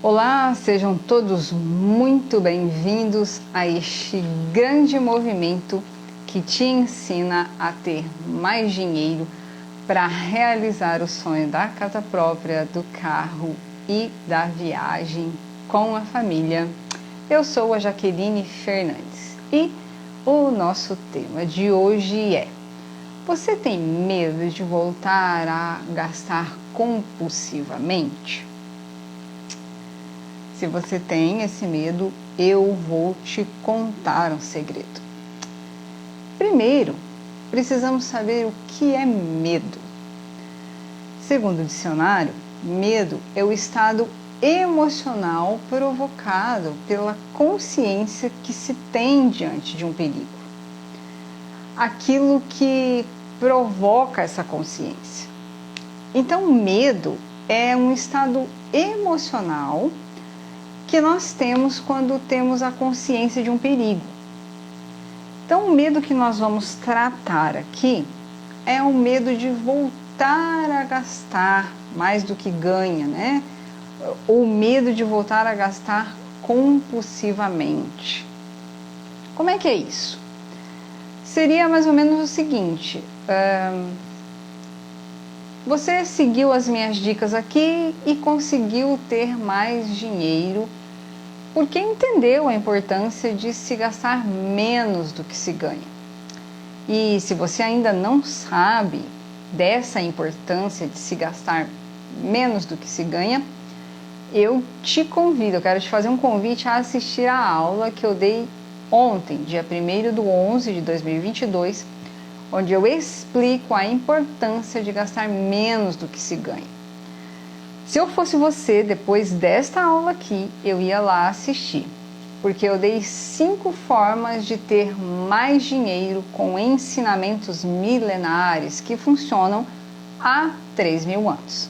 Olá, sejam todos muito bem-vindos a este grande movimento que te ensina a ter mais dinheiro para realizar o sonho da casa própria, do carro e da viagem com a família. Eu sou a Jaqueline Fernandes e o nosso tema de hoje é: você tem medo de voltar a gastar compulsivamente? Se você tem esse medo, eu vou te contar um segredo. Primeiro, precisamos saber o que é medo. Segundo o dicionário, medo é o estado emocional provocado pela consciência que se tem diante de um perigo. Aquilo que provoca essa consciência. Então, medo é um estado emocional que nós temos quando temos a consciência de um perigo. Então, o medo que nós vamos tratar aqui é o medo de voltar a gastar mais do que ganha, né? O medo de voltar a gastar compulsivamente. Como é que é isso? Seria mais ou menos o seguinte: você seguiu as minhas dicas aqui e conseguiu ter mais dinheiro porque entendeu a importância de se gastar menos do que se ganha. E se você ainda não sabe dessa importância de se gastar menos do que se ganha, eu te convido, eu quero te fazer um convite a assistir a aula que eu dei ontem, dia 1º de 2022, onde eu explico a importância de gastar menos do que se ganha. Se eu fosse você, depois desta aula aqui, eu ia lá assistir, porque eu dei 5 formas de ter mais dinheiro com ensinamentos milenares que funcionam há 3.000 anos.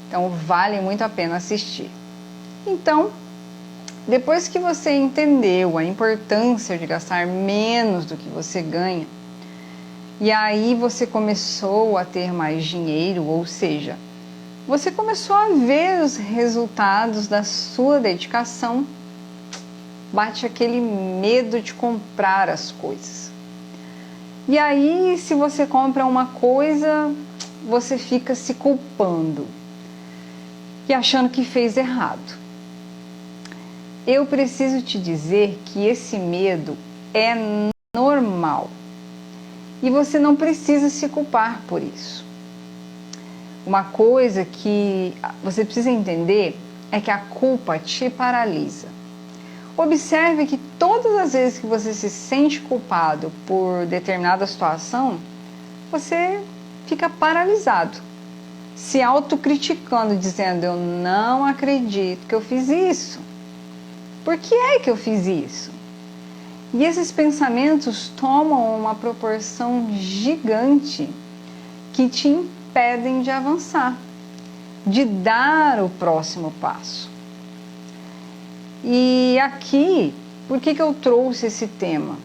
Então, vale muito a pena assistir. Então, depois que você entendeu a importância de gastar menos do que você ganha, e aí você começou a ter mais dinheiro, ou seja, você começou a ver os resultados da sua dedicação, bate aquele medo de comprar as coisas. E aí, se você compra uma coisa, você fica se culpando e achando que fez errado. Eu preciso te dizer que esse medo é normal e você não precisa se culpar por isso. Uma coisa que você precisa entender é que a culpa te paralisa. Observe que todas as vezes que você se sente culpado por determinada situação, você fica paralisado, se autocriticando, dizendo: eu não acredito que eu fiz isso. Por que é que eu fiz isso? E esses pensamentos tomam uma proporção gigante que te impedem de avançar, de dar o próximo passo. E aqui, por que eu trouxe esse tema?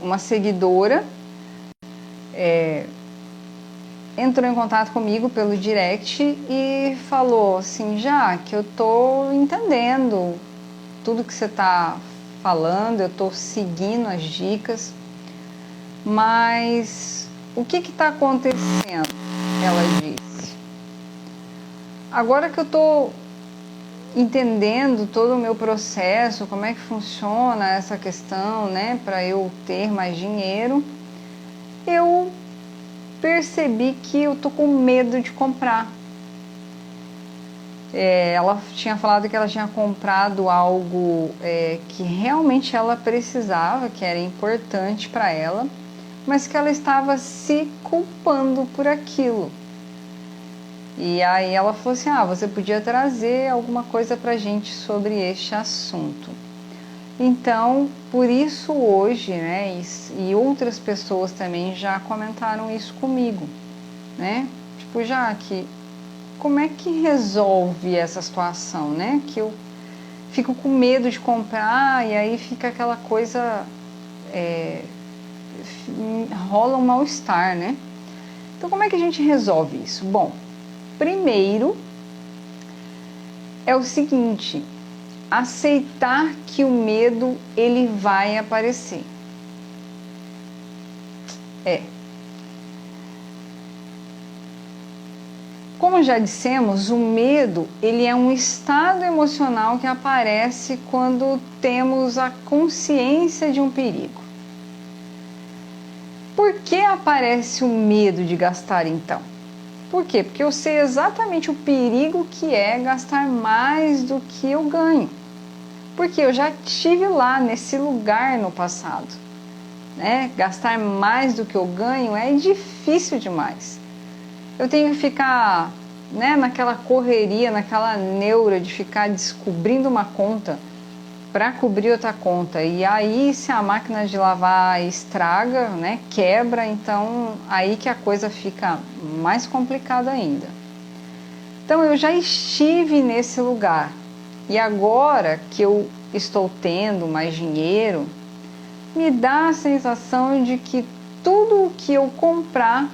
Uma seguidora entrou em contato comigo pelo direct e falou assim: já que eu estou entendendo tudo que você está falando, eu estou seguindo as dicas, mas o que está acontecendo? Ela disse: agora que eu estou entendendo todo o meu processo, como é que funciona essa questão, né, para eu ter mais dinheiro, eu percebi que eu tô com medo de comprar. Ela tinha falado que ela tinha comprado algo que realmente ela precisava, que era importante para ela, mas que ela estava se culpando por aquilo. E aí ela falou assim: você podia trazer alguma coisa pra gente sobre este assunto. Então, por isso hoje, né, e outras pessoas também já comentaram isso comigo, né? Tipo, Jaque, como é que resolve essa situação, né? Que eu fico com medo de comprar e aí fica aquela coisa, rola um mal-estar, né? Então, como é que a gente resolve isso? Bom, primeiro, é o seguinte: aceitar que o medo ele vai aparecer. Como já dissemos, o medo ele é um estado emocional que aparece quando temos a consciência de um perigo. Por que aparece o medo de gastar então? Por quê? Porque eu sei exatamente o perigo que é gastar mais do que eu ganho. Porque eu já estive lá nesse lugar no passado. Né? Gastar mais do que eu ganho é difícil demais. Eu tenho que ficar, né, naquela correria, naquela neura de ficar descobrindo uma conta para cobrir outra conta. E aí, se a máquina de lavar estraga, né, quebra, então aí que a coisa fica mais complicada ainda. Então eu já estive nesse lugar. E agora que eu estou tendo mais dinheiro, me dá a sensação de que tudo o que eu comprar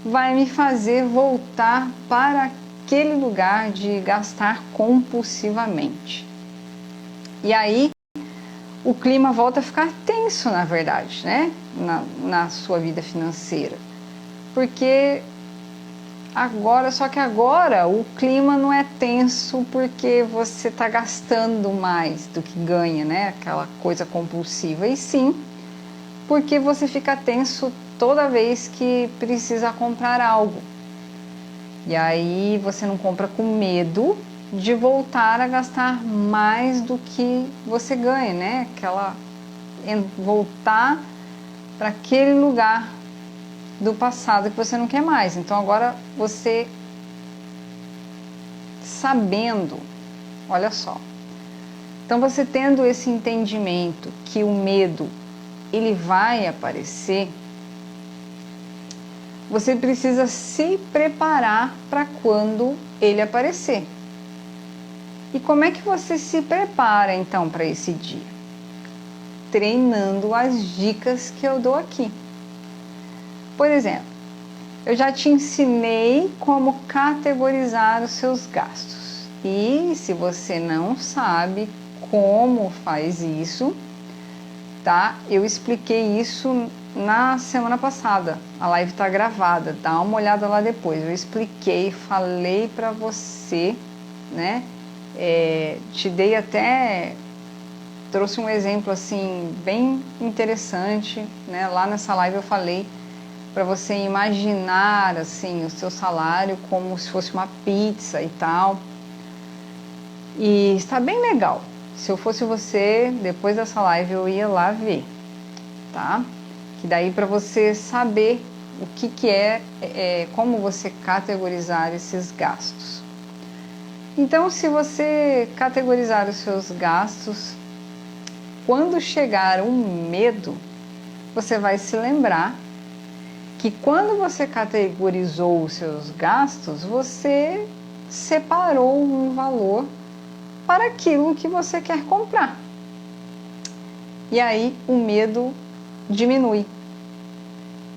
vai me fazer voltar para aquele lugar de gastar compulsivamente. E aí o clima volta a ficar tenso, na verdade, né? Na sua vida financeira. Porque só que agora o clima não é tenso porque você está gastando mais do que ganha, né? Aquela coisa compulsiva. E sim, porque você fica tenso toda vez que precisa comprar algo. E aí você não compra com medo de voltar a gastar mais do que você ganha, né? Voltar para aquele lugar do passado que você não quer mais. Então agora você sabendo, olha só. Então você tendo esse entendimento que o medo ele vai aparecer, você precisa se preparar para quando ele aparecer. E como é que você se prepara então para esse dia? Treinando as dicas que eu dou aqui. Por exemplo, eu já te ensinei como categorizar os seus gastos. E se você não sabe como faz isso, tá? Eu expliquei isso na semana passada. A live está gravada, dá uma olhada lá depois. Eu expliquei, falei para você, né? Te dei até, trouxe um exemplo assim bem interessante, né? Lá nessa live eu falei para você imaginar assim o seu salário como se fosse uma pizza e tal. E está bem legal. Se eu fosse você, depois dessa live eu ia lá ver, tá? Que daí para você saber o que é, como você categorizar esses gastos. Então, se você categorizar os seus gastos, quando chegar um medo, você vai se lembrar que quando você categorizou os seus gastos, você separou um valor para aquilo que você quer comprar. E aí o medo diminui,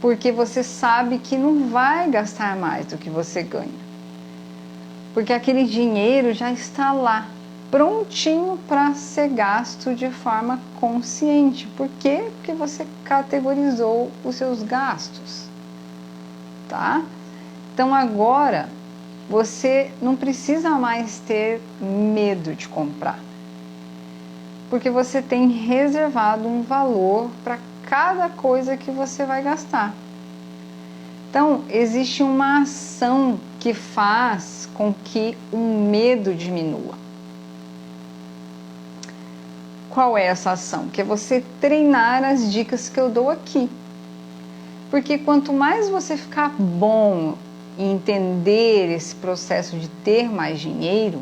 porque você sabe que não vai gastar mais do que você ganha. Porque aquele dinheiro já está lá, prontinho para ser gasto de forma consciente. Por quê? Porque você categorizou os seus gastos, tá? Então agora você não precisa mais ter medo de comprar, porque você tem reservado um valor para cada coisa que você vai gastar. Então, existe uma ação que faz com que o medo diminua. Qual é essa ação? Que é você treinar as dicas que eu dou aqui. Porque quanto mais você ficar bom em entender esse processo de ter mais dinheiro,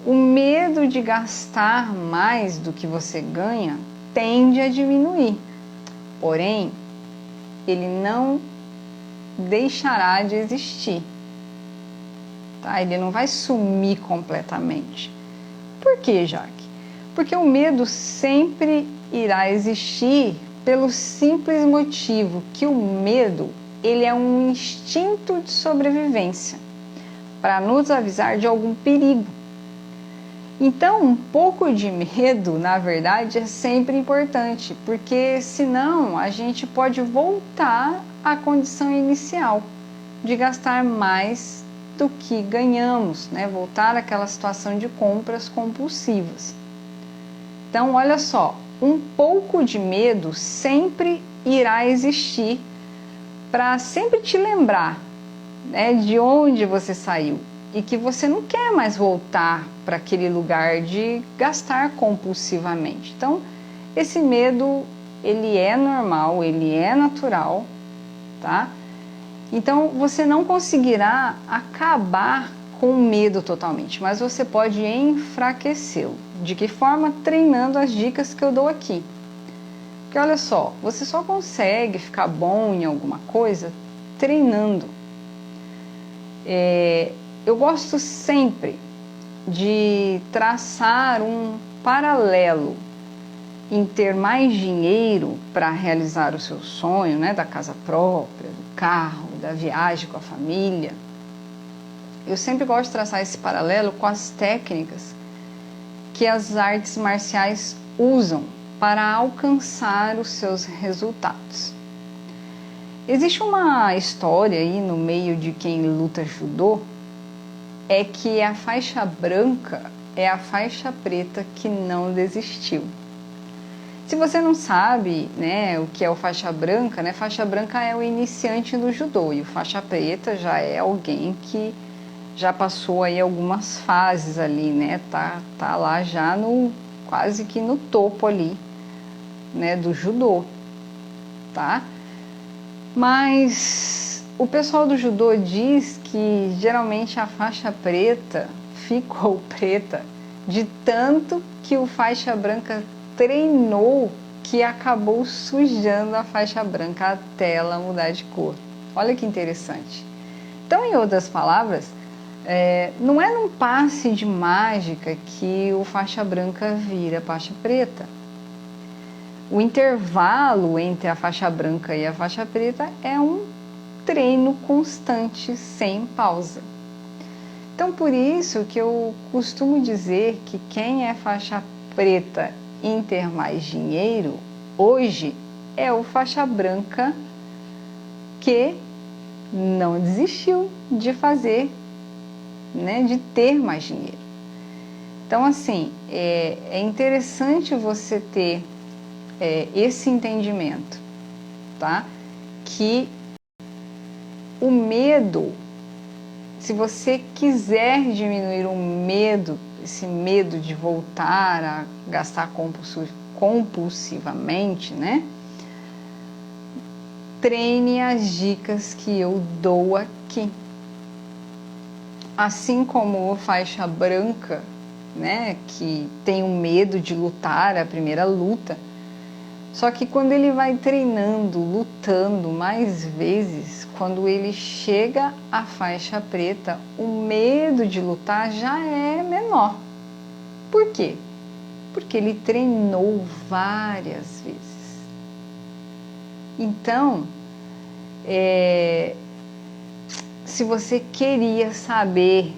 o medo de gastar mais do que você ganha tende a diminuir. Porém, ele não deixará de existir, tá? Ele não vai sumir completamente. Por quê, Jaque? Porque o medo sempre irá existir pelo simples motivo que o medo, ele é um instinto de sobrevivência. para nos avisar de algum perigo. Então, um pouco de medo, na verdade, é sempre importante, porque senão a gente pode voltar à condição inicial de gastar mais do que ganhamos, né? Voltar àquela situação de compras compulsivas. Então, olha só, um pouco de medo sempre irá existir para sempre te lembrar, né, de onde você saiu e que você não quer mais voltar para aquele lugar de gastar compulsivamente. Então, esse medo, ele é normal, ele é natural, tá? Então, você não conseguirá acabar com o medo totalmente, mas você pode enfraquecê-lo. De que forma? Treinando as dicas que eu dou aqui. Porque olha só, você só consegue ficar bom em alguma coisa treinando. Eu gosto sempre de traçar um paralelo em ter mais dinheiro para realizar o seu sonho, né, da casa própria, do carro, da viagem com a família. Eu sempre gosto de traçar esse paralelo com as técnicas que as artes marciais usam para alcançar os seus resultados. Existe uma história aí no meio de quem luta judô, é que a faixa branca é a faixa preta que não desistiu. Se você não sabe, né, o que é o faixa branca, né, faixa branca é o iniciante do judô e o faixa preta já é alguém que já passou aí algumas fases ali, né, tá lá já no quase que no topo ali, né, do judô, tá? Mas o pessoal do judô diz que geralmente a faixa preta ficou preta de tanto que o faixa branca treinou que acabou sujando a faixa branca até ela mudar de cor. Olha que interessante. Então, em outras palavras, não é num passe de mágica que o faixa branca vira faixa preta. O intervalo entre a faixa branca e a faixa preta é um treino constante, sem pausa. Então, por isso que eu costumo dizer que quem é faixa preta em ter mais dinheiro, hoje é o faixa branca que não desistiu de fazer, né, de ter mais dinheiro. Então, assim, é interessante você ter esse entendimento, tá? Que o medo, se você quiser diminuir o medo, esse medo de voltar a gastar compulsivamente, né? Treine as dicas que eu dou aqui. Assim como o faixa branca, né, que tem o medo de lutar a primeira luta, só que quando ele vai treinando, lutando mais vezes, quando ele chega à faixa preta, o medo de lutar já é menor. Por quê? Porque ele treinou várias vezes. Então, se você queria saber,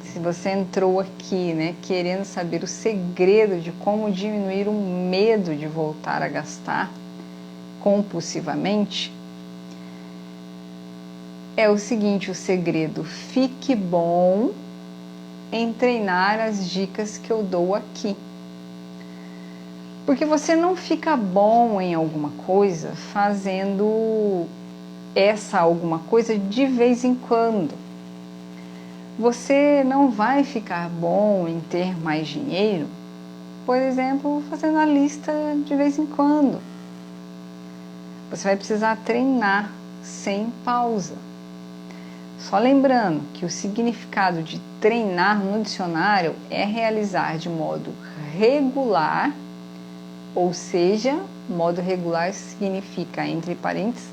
se você entrou aqui, né, querendo saber o segredo de como diminuir o medo de voltar a gastar compulsivamente, é o seguinte, o segredo: fique bom em treinar as dicas que eu dou aqui. Porque você não fica bom em alguma coisa fazendo essa alguma coisa de vez em quando. Você não vai ficar bom em ter mais dinheiro, por exemplo, fazendo a lista de vez em quando. Você vai precisar treinar sem pausa. Só lembrando que o significado de treinar no dicionário é realizar de modo regular, ou seja, modo regular significa, entre parênteses,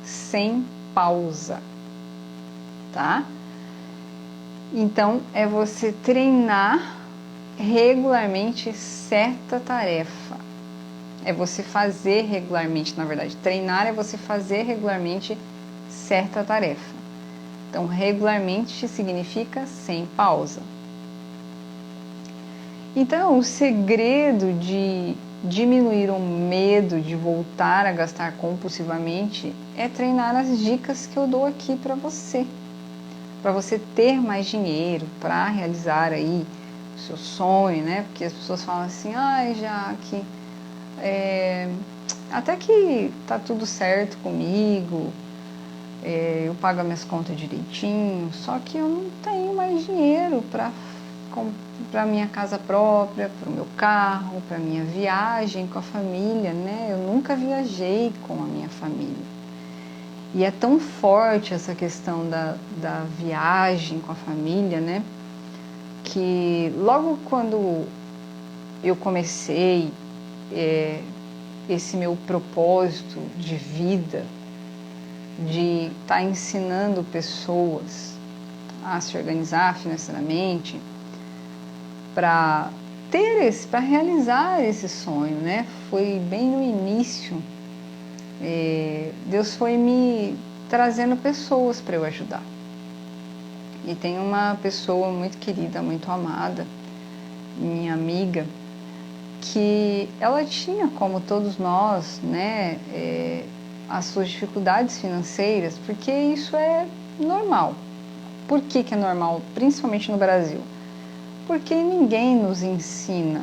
sem pausa, tá? Então, é você treinar regularmente certa tarefa. É você fazer regularmente, na verdade. Treinar é você fazer regularmente certa tarefa. Então, regularmente significa sem pausa. Então, o segredo de diminuir o medo de voltar a gastar compulsivamente é treinar as dicas que eu dou aqui para você ter mais dinheiro para realizar aí o seu sonho, né? Porque as pessoas falam assim, ai, Jaque, até que tá tudo certo comigo, eu pago as minhas contas direitinho, só que eu não tenho mais dinheiro para minha casa própria, para o meu carro, para minha viagem com a família, né? Eu nunca viajei com a minha família. E é tão forte essa questão da viagem com a família, né? Que logo quando eu comecei esse meu propósito de vida, de estar ensinando pessoas a se organizar financeiramente, para realizar esse sonho, né? Foi bem no início. Deus foi me trazendo pessoas para eu ajudar. E tem uma pessoa muito querida, muito amada, minha amiga, que ela tinha, como todos nós, né, as suas dificuldades financeiras, porque isso é normal. Por que é normal, principalmente no Brasil? Porque ninguém nos ensina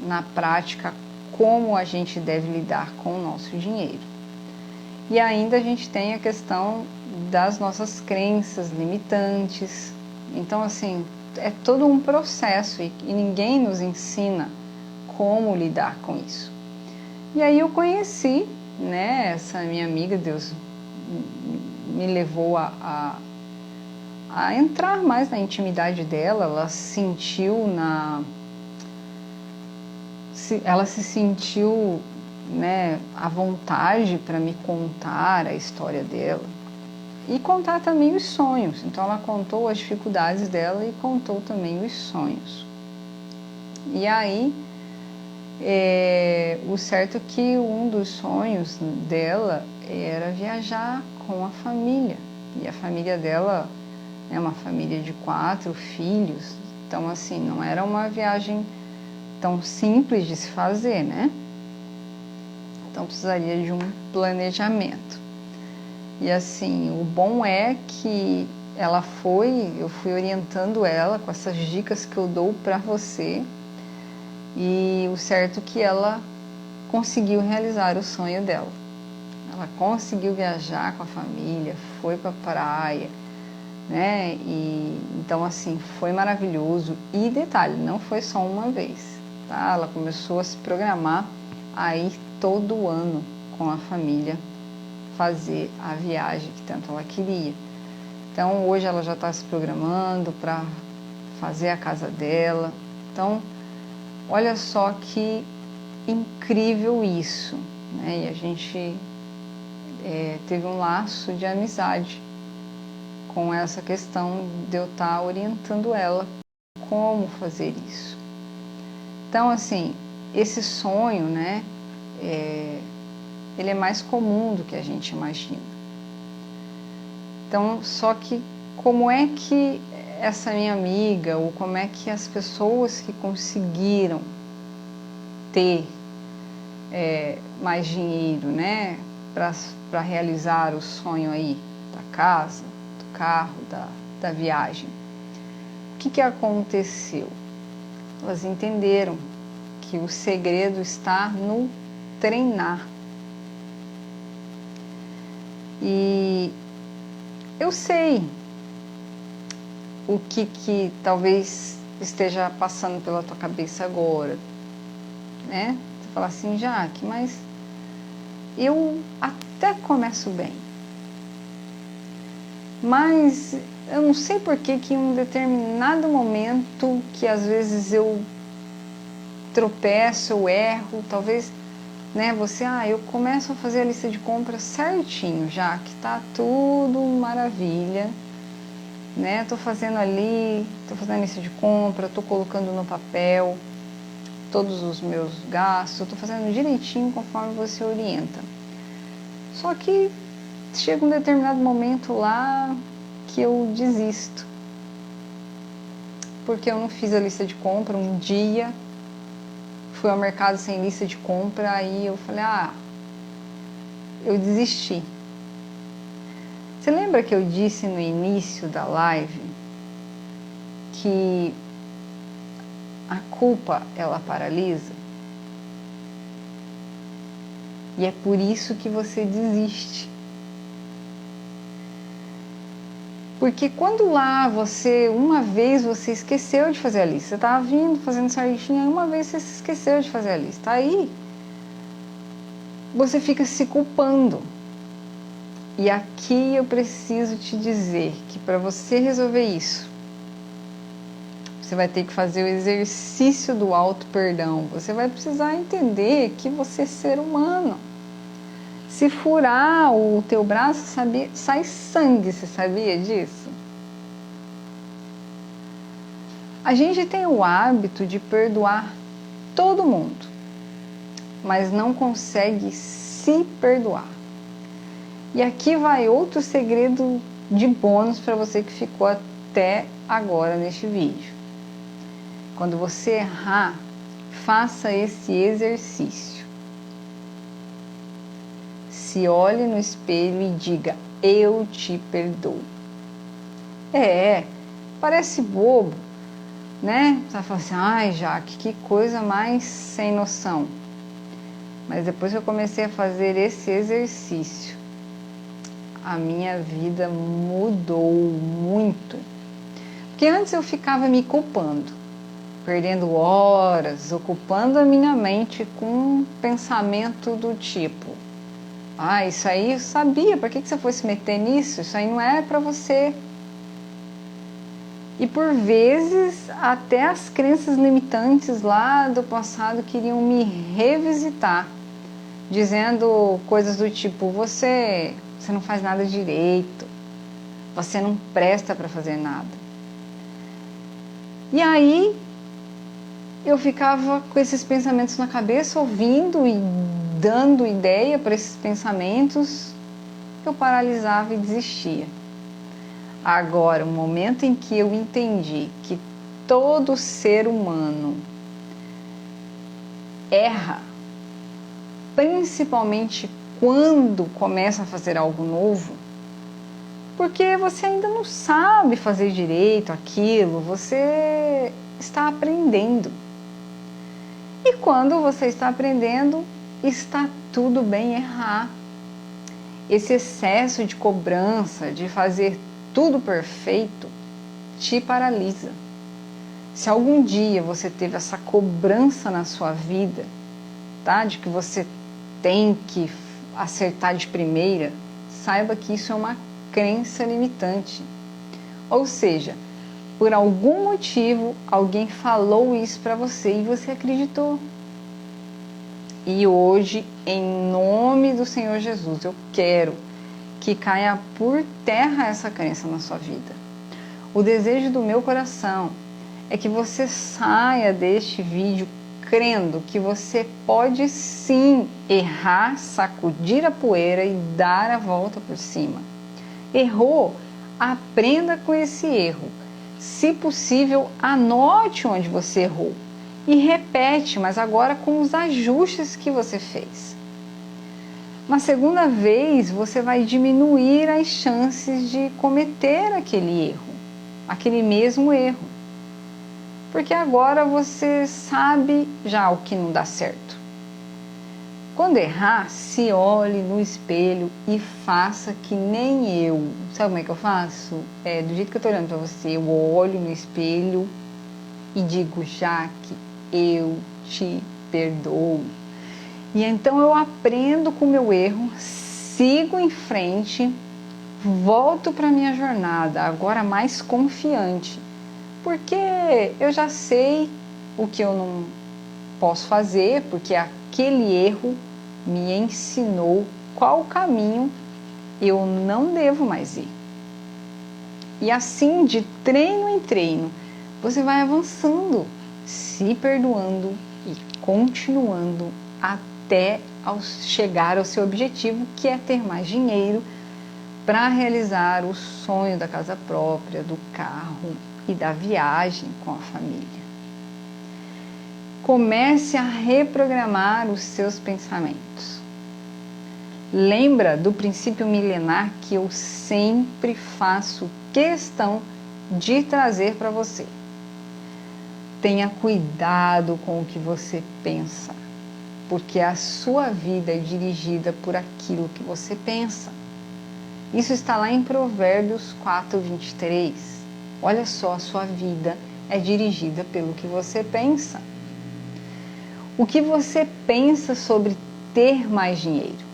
na prática como a gente deve lidar com o nosso dinheiro. E ainda a gente tem a questão das nossas crenças limitantes. Então, assim, é todo um processo e ninguém nos ensina como lidar com isso. E aí eu conheci, né, essa minha amiga, Deus me levou a entrar mais na intimidade dela. Ela se sentiu, né, à vontade para me contar a história dela e contar também os sonhos. Então ela contou as dificuldades dela e contou também os sonhos. E aí, o certo é que um dos sonhos dela era viajar com a família. E a família dela é uma família de 4 filhos. Então, assim, não era uma viagem tão simples de se fazer, né? Então precisaria de um planejamento. E assim, o bom é que eu fui orientando ela com essas dicas que eu dou para você, e o certo é que ela conseguiu realizar o sonho dela. Ela conseguiu viajar com a família, foi para a praia, né? E então assim, foi maravilhoso. E detalhe, não foi só uma vez, tá? Ela começou a se programar a ir todo ano com a família fazer a viagem que tanto ela queria. Então hoje ela já está se programando para fazer a casa dela. Então olha só que incrível isso, né? E a gente teve um laço de amizade com essa questão de eu estar orientando ela como fazer isso. Então, assim, esse sonho, né, ele é mais comum do que a gente imagina. Então, só que como é que essa minha amiga, ou como é que as pessoas que conseguiram ter mais dinheiro, né, para realizar o sonho aí da casa, do carro, da viagem, o que aconteceu? Elas entenderam que o segredo está no treinar. E eu sei o que talvez esteja passando pela tua cabeça agora, né? Você fala assim, Jaque, mas eu até começo bem, mas eu não sei por que em um determinado momento que às vezes eu tropeço, eu erro, talvez, né, eu começo a fazer a lista de compras certinho, já que tá tudo maravilha, né, tô fazendo a lista de compra, tô colocando no papel todos os meus gastos, tô fazendo direitinho conforme você orienta. Só que chega um determinado momento lá, que eu desisto. Porque eu não fiz a lista de compra um dia, fui ao mercado sem lista de compra, aí eu falei, eu desisti. Você lembra que eu disse no início da live que a culpa, ela paralisa? E é por isso que você desiste. Porque quando lá uma vez você esqueceu de fazer a lista, você estava vindo fazendo certinho, aí uma vez você se esqueceu de fazer a lista, aí você fica se culpando. E aqui eu preciso te dizer que para você resolver isso, você vai ter que fazer o exercício do auto-perdão. Você vai precisar entender que você é ser humano. Se furar o teu braço, sai sangue, você sabia disso? A gente tem o hábito de perdoar todo mundo, mas não consegue se perdoar. E aqui vai outro segredo de bônus para você que ficou até agora neste vídeo. Quando você errar, faça esse exercício. Se olhe no espelho e diga, eu te perdoo. Parece bobo, né? Você vai falar assim, ai Jaque, que coisa mais sem noção. Mas depois que eu comecei a fazer esse exercício, a minha vida mudou muito. Porque antes eu ficava me culpando, perdendo horas, ocupando a minha mente com um pensamento do tipo, isso aí eu sabia, por que você foi se meter nisso? Isso aí não é para você. E por vezes até as crenças limitantes lá do passado queriam me revisitar, dizendo coisas do tipo, você não faz nada direito, você não presta para fazer nada. E aí eu ficava com esses pensamentos na cabeça, ouvindo e dando ideia para esses pensamentos, eu paralisava e desistia. Agora, o momento em que eu entendi que todo ser humano erra, principalmente quando começa a fazer algo novo, porque você ainda não sabe fazer direito aquilo, você está aprendendo. E quando você está aprendendo, está tudo bem errar. Esse excesso de cobrança, de fazer tudo perfeito, te paralisa. Se algum dia você teve essa cobrança na sua vida, tá? De que você tem que acertar de primeira, saiba que isso é uma crença limitante. Ou seja, por algum motivo, alguém falou isso para você e você acreditou. E hoje, em nome do Senhor Jesus, eu quero que caia por terra essa crença na sua vida. O desejo do meu coração é que você saia deste vídeo crendo que você pode sim errar, sacudir a poeira e dar a volta por cima. Errou, aprenda com esse erro. Se possível, anote onde você errou e repete, mas agora com os ajustes que você fez. Na segunda vez, você vai diminuir as chances de cometer aquele erro, aquele mesmo erro. Porque agora você sabe já o que não dá certo. Quando errar, se olhe no espelho e faça que nem eu. Sabe como é que eu faço? Do jeito que eu estou olhando para você, eu olho no espelho e digo, Jaque, eu te perdoo. E então eu aprendo com o meu erro, sigo em frente, volto para a minha jornada, agora mais confiante. Porque eu já sei o que eu não posso fazer, porque aquele erro me ensinou qual caminho eu não devo mais ir. E assim, de treino em treino, você vai avançando, se perdoando e continuando até chegar ao seu objetivo, que é ter mais dinheiro para realizar o sonho da casa própria, do carro e da viagem com a família. Comece a reprogramar os seus pensamentos. Lembra do princípio milenar que eu sempre faço questão de trazer para você. Tenha cuidado com o que você pensa, porque a sua vida é dirigida por aquilo que você pensa. Isso está lá em Provérbios 4:23. Olha só, a sua vida é dirigida pelo que você pensa. O que você pensa sobre ter mais dinheiro?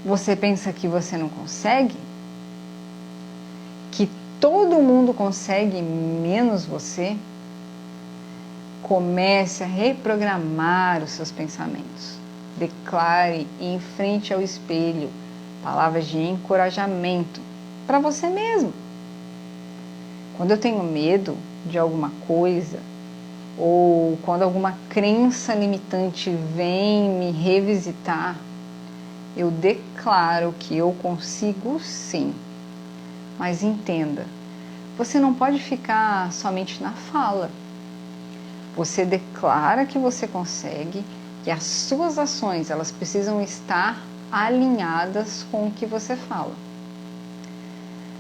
Você pensa que você não consegue? Que todo mundo consegue menos você? Comece a reprogramar os seus pensamentos. Declare em frente ao espelho palavras de encorajamento para você mesmo. Quando eu tenho medo de alguma coisa, ou quando alguma crença limitante vem me revisitar, eu declaro que eu consigo sim. Mas entenda, você não pode ficar somente na fala. Você declara que você consegue e as suas ações, elas precisam estar alinhadas com o que você fala.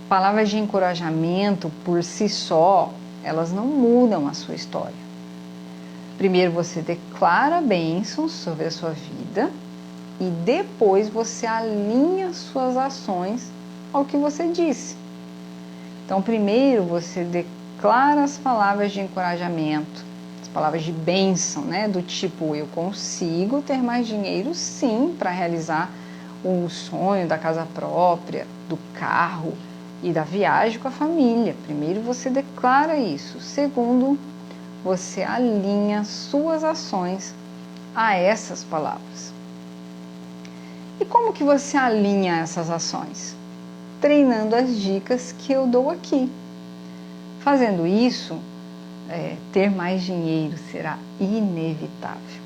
Palavras de encorajamento por si só, elas não mudam a sua história. Primeiro você declara bênçãos sobre a sua vida e depois você alinha suas ações ao que você disse. Então, primeiro você declara as palavras de encorajamento, as palavras de bênção, né? Do tipo, eu consigo ter mais dinheiro sim para realizar o sonho da casa própria, do carro e da viagem com a família. Primeiro você declara isso. Segundo, você alinha suas ações a essas palavras. E como que você alinha essas ações? Treinando as dicas que eu dou aqui. Fazendo isso, ter mais dinheiro será inevitável.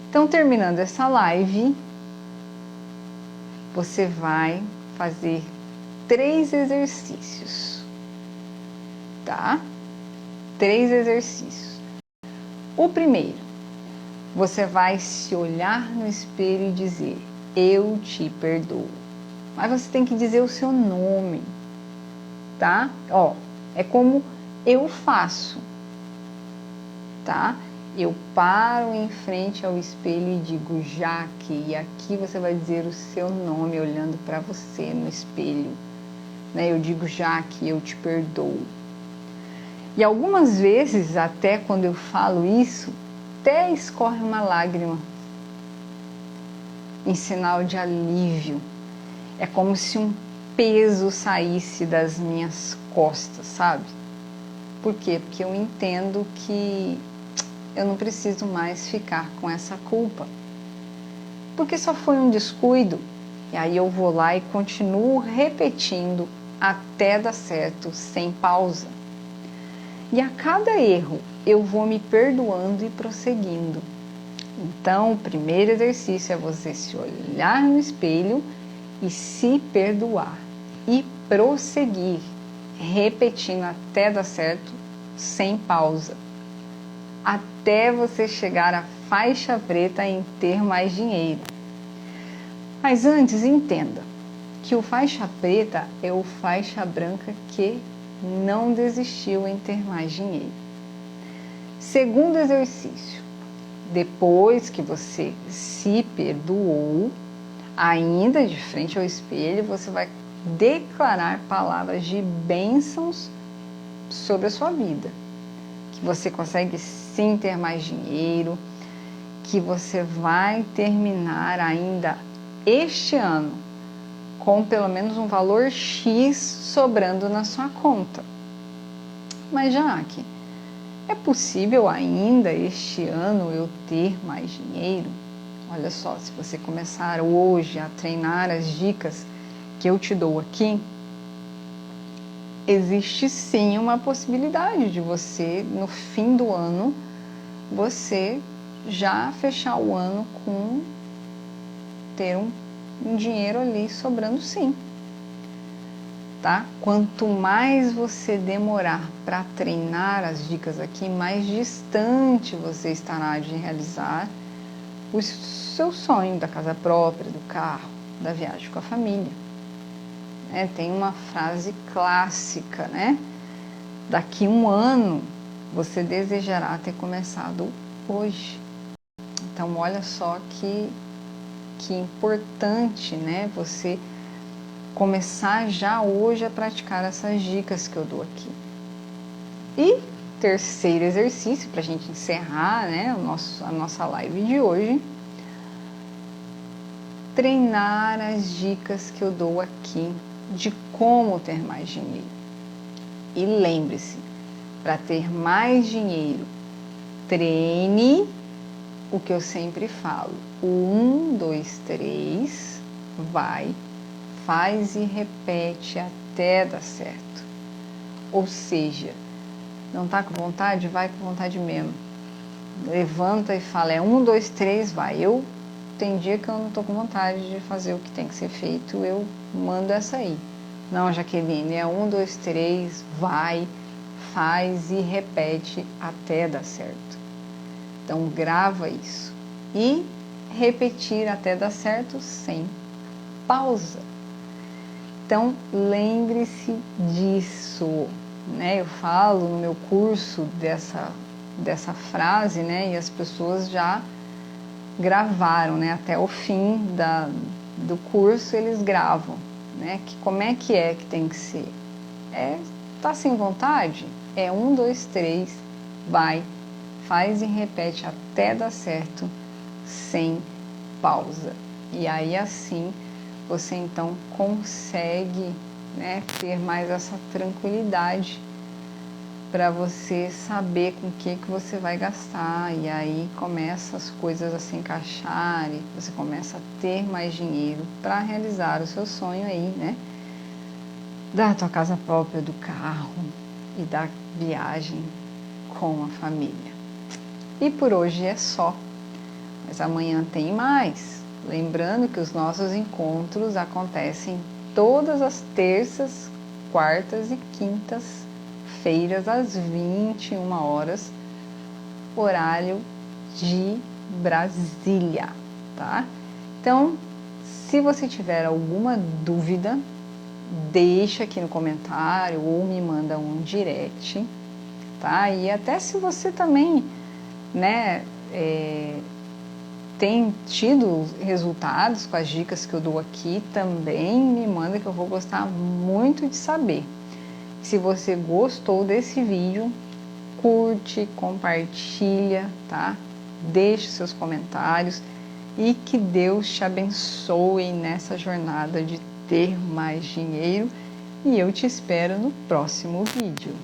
Então, terminando essa live, você vai fazer 3 exercícios, tá? 3 exercícios. O primeiro, você vai se olhar no espelho e dizer, eu te perdoo. Mas você tem que dizer o seu nome, tá? Ó, é como eu faço, tá? Eu paro em frente ao espelho e digo, Jaque, e aqui você vai dizer o seu nome olhando para você no espelho, né? Eu digo, Jaque, eu te perdoo. E algumas vezes, até quando eu falo isso, até escorre uma lágrima em sinal de alívio. É como se um peso saísse das minhas costas, sabe? Por quê? Porque eu entendo que eu não preciso mais ficar com essa culpa. Porque só foi um descuido. E aí eu vou lá e continuo repetindo até dar certo, sem pausa. E a cada erro eu vou me perdoando e prosseguindo. Então, o primeiro exercício é você se olhar no espelho e se perdoar e prosseguir, repetindo até dar certo, sem pausa, até você chegar à faixa preta em ter mais dinheiro. Mas antes, entenda que o faixa preta é o faixa branca que não desistiu em ter mais dinheiro. Segundo exercício, depois que você se perdoou, ainda de frente ao espelho, você vai declarar palavras de bênçãos sobre a sua vida. Que você consegue sim ter mais dinheiro, que você vai terminar ainda este ano com pelo menos um valor X sobrando na sua conta. Mas Jaque, é possível ainda este ano eu ter mais dinheiro? Olha só, se você começar hoje a treinar as dicas que eu te dou aqui, existe sim uma possibilidade de você, no fim do ano, você já fechar o ano com ter um dinheiro ali sobrando sim. Tá? Quanto mais você demorar para treinar as dicas aqui, mais distante você estará de realizar o seu sonho da casa própria, do carro, da viagem com a família. Tem uma frase clássica, né? Daqui um ano você desejará ter começado hoje. Então olha só que importante, né? Você começar já hoje a praticar essas dicas que eu dou aqui. E terceiro exercício, para a gente encerrar, né, a nossa live de hoje, treinar as dicas que eu dou aqui de como ter mais dinheiro. E lembre-se, para ter mais dinheiro, treine o que eu sempre falo. 1, 2, 3, vai, faz e repete até dar certo. Ou seja, não tá com vontade? Vai com vontade mesmo. Levanta e fala, 1, 2, 3, vai. Tem dia que eu não tô com vontade de fazer o que tem que ser feito, eu mando essa aí. Não, Jaqueline, 1, 2, 3, vai, faz e repete até dar certo. Então grava isso. E repetir até dar certo sem pausa. Então lembre-se disso, né? Eu falo no meu curso dessa frase, né? E as pessoas já gravaram, né? Até o fim do curso eles gravam, né? Como é que tem que ser? Tá sem vontade? 1, 2, 3, vai, faz e repete até dar certo, sem pausa. E aí assim você então consegue, né, ter mais essa tranquilidade para você saber com o que você vai gastar, e aí começa as coisas a se encaixarem, você começa a ter mais dinheiro para realizar o seu sonho aí, né, da tua casa própria, do carro e da viagem com a família. E por hoje é só, mas amanhã tem mais. Lembrando que os nossos encontros acontecem todas as terças, quartas e quintas-feiras às 21 horas, horário de Brasília, tá? Então, se você tiver alguma dúvida, deixa aqui no comentário ou me manda um direct, tá? E até se você também, né, tem tido resultados com as dicas que eu dou aqui, também me manda, que eu vou gostar muito de saber. Se você gostou desse vídeo, curte, compartilha, tá? Deixe seus comentários e que Deus te abençoe nessa jornada de ter mais dinheiro, e eu te espero no próximo vídeo.